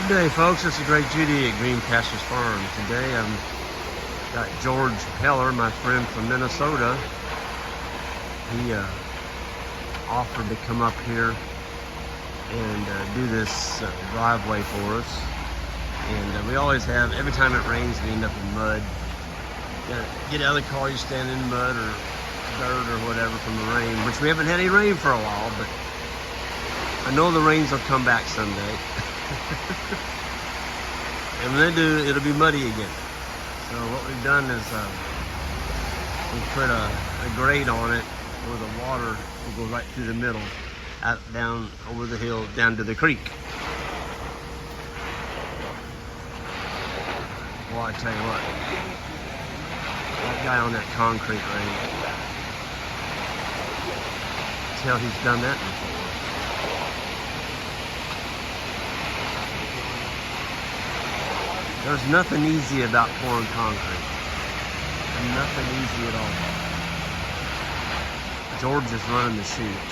Good day, folks. This is Greg Judy at Green Pastures Farm. Today I've got George Peller, my friend from Minnesota. He offered to come up here and do this driveway for us. And we always have, every time it rains, we end up in mud. You gotta get out of the car, you stand in mud or dirt or whatever from the rain, which we haven't had any rain for a while, but I know the rains will come back someday. And when they do, it'll be muddy again. So what we've done is we put a grate on it where the water will go right through the middle, out down over the hill, down to the creek. Well, I tell you what, that guy on that concrete ring, tell he's done that before. There's nothing easy about pouring concrete. Nothing easy at all. George is running the chute.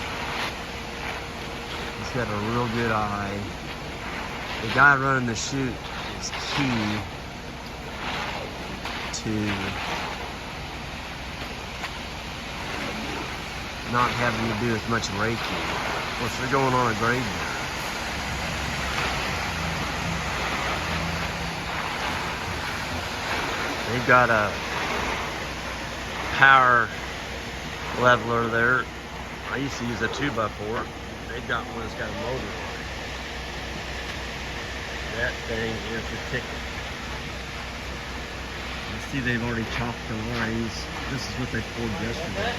He's got a real good eye. The guy running the chute is key to not having to do as much raking. Of course, they're going on a grade now. They've got a power leveler there. I used to use a 2x4. They've got one that's got a motor on it. That thing is a ticket. You see they've already chopped the lines. This is what they poured yesterday.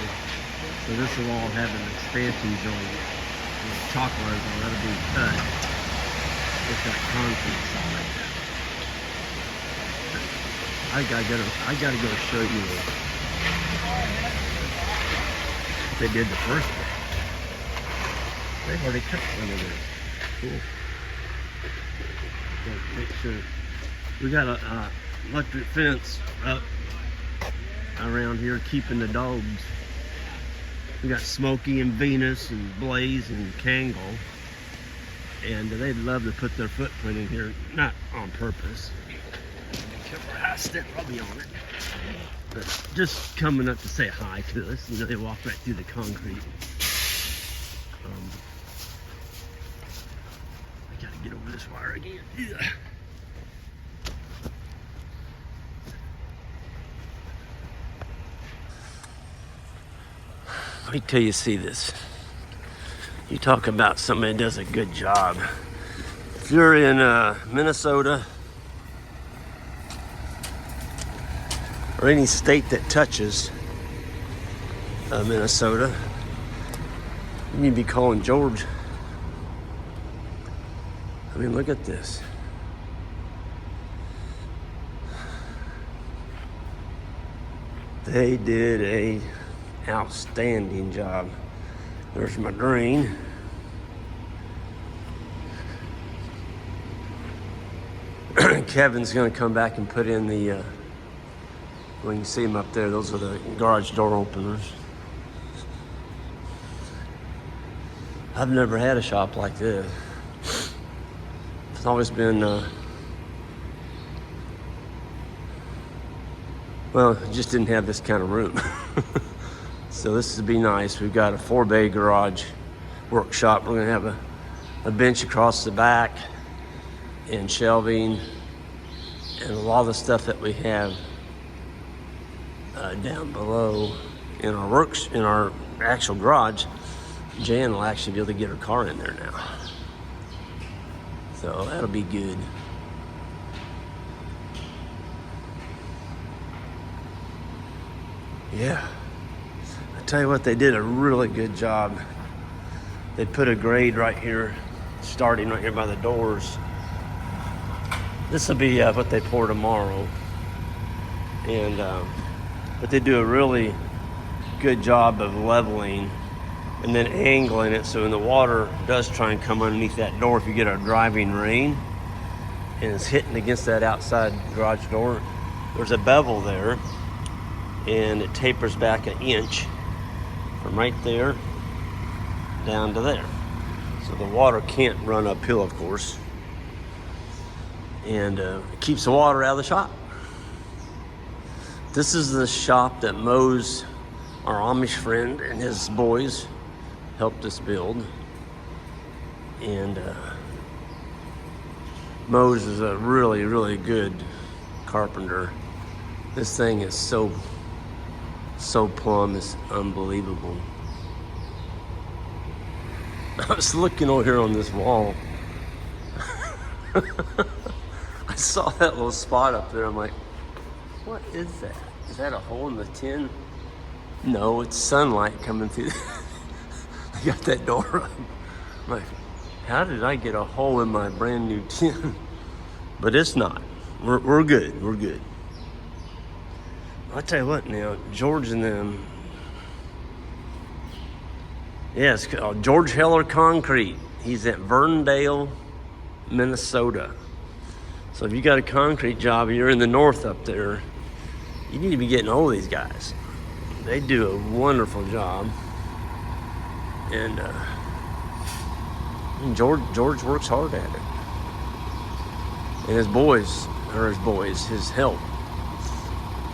So this will all have an expansion joint. The chalk lines will that'll be cut with that concrete side. I gotta go show you what they did the first day. They've already cut some of this. Cool. Make sure we got a electric fence up around here keeping the dogs. We got Smokey and Venus and Blaze and Kangle, and they'd love to put their footprint in here, not on purpose. I step, I'll be on it. But just coming up to say hi to us. You know, they walk right through the concrete. I gotta get over this wire again. Yeah. Wait till you see this. You talk about somebody that does a good job. If you're in Minnesota, or any state that touches Minnesota, you need to be calling George. I mean, look at this. They did a outstanding job. There's my drain. Kevin's gonna come back and put in the when you see them up there, those are the garage door openers. I've never had a shop like this. It's always been, well, it just didn't have this kind of room. So this would be nice. We've got a 4-bay garage workshop. We're gonna have a bench across the back and shelving and a lot of the stuff that we have down below in our actual garage. Jan will actually be able to get her car in there now, so that'll be good. Yeah, I tell you what, they did a really good job. They put a grade right here, starting right here by the doors. This will be what they pour tomorrow, and but they do a really good job of leveling and then angling it so when the water does try and come underneath that door, if you get a driving rain and it's hitting against that outside garage door, there's a bevel there and it tapers back an inch from right there down to there. So the water can't run uphill, of course. and it keeps the water out of the shop. This is the shop that Mose, our Amish friend, and his boys helped us build. And Mose is a really, really good carpenter. This thing is so plumb, it's unbelievable. I was looking over here on this wall. I saw that little spot up there. I'm like, what is that? Is that a hole in the tin? No, it's sunlight coming through. I got that door up. I'm like, how did I get a hole in my brand new tin? But it's not. We're good. We're good. I'll tell you what now, George and them. Yeah, it's called George Heller Concrete. He's at Verndale, Minnesota. So if you got a concrete job and you're in the north up there, you need to be getting hold of these guys. They do a wonderful job. And George works hard at it. And his help,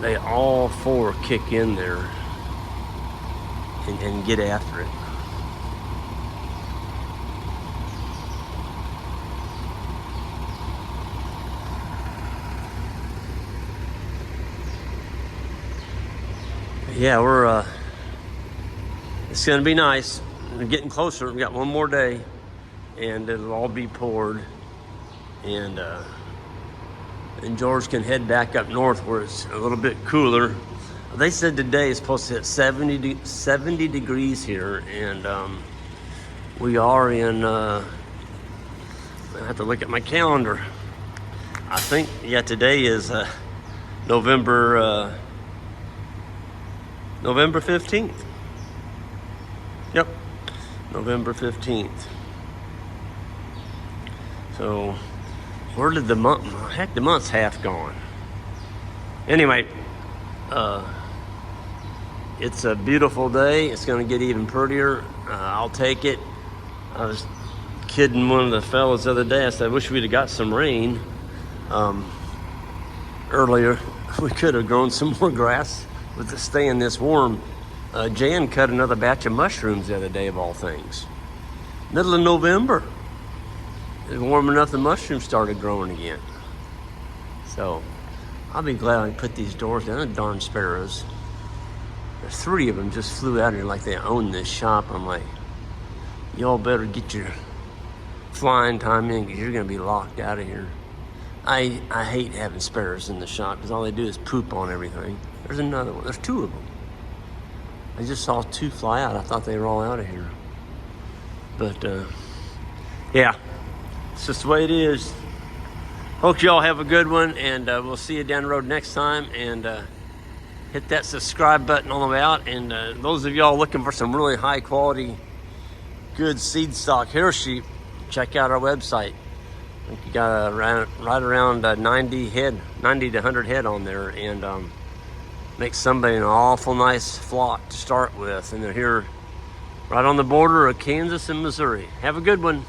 they all four kick in there and get after it. Yeah, it's gonna be nice. We're getting closer. We got one more day and it'll all be poured, and George can head back up north where it's a little bit cooler. They said today it's supposed to hit 70 degrees here, and we are in, I have to look at my calendar. I think, yeah, today is November 15th. Yep, November 15th. So, where did the month, heck, the month's half gone. Anyway, it's a beautiful day. It's gonna get even prettier. I'll take it. I was kidding one of the fellas the other day. I said, I wish we'd have got some rain earlier. We could have grown some more grass with it staying this warm. Jan cut another batch of mushrooms the other day, of all things. Middle of November. It was warm enough the mushrooms started growing again. So I'll be glad I put these doors down. The darn sparrows. There's 3 of them just flew out here like they own this shop. I'm like, y'all better get your flying time in, because you're gonna be locked out of here. I hate having sparrows in the shop because all they do is poop on everything. There's another one. There's 2 of them. I just saw 2 fly out. I thought they were all out of here. But yeah, it's just the way it is. Hope y'all have a good one, and we'll see you down the road next time. And hit that subscribe button on the way out. And those of y'all looking for some really high quality, good seed stock hair sheep, check out our website. I think you got right around 90 to 100 head on there, and makes somebody an awful nice flock to start with. And they're here right on the border of Kansas and Missouri. Have a good one.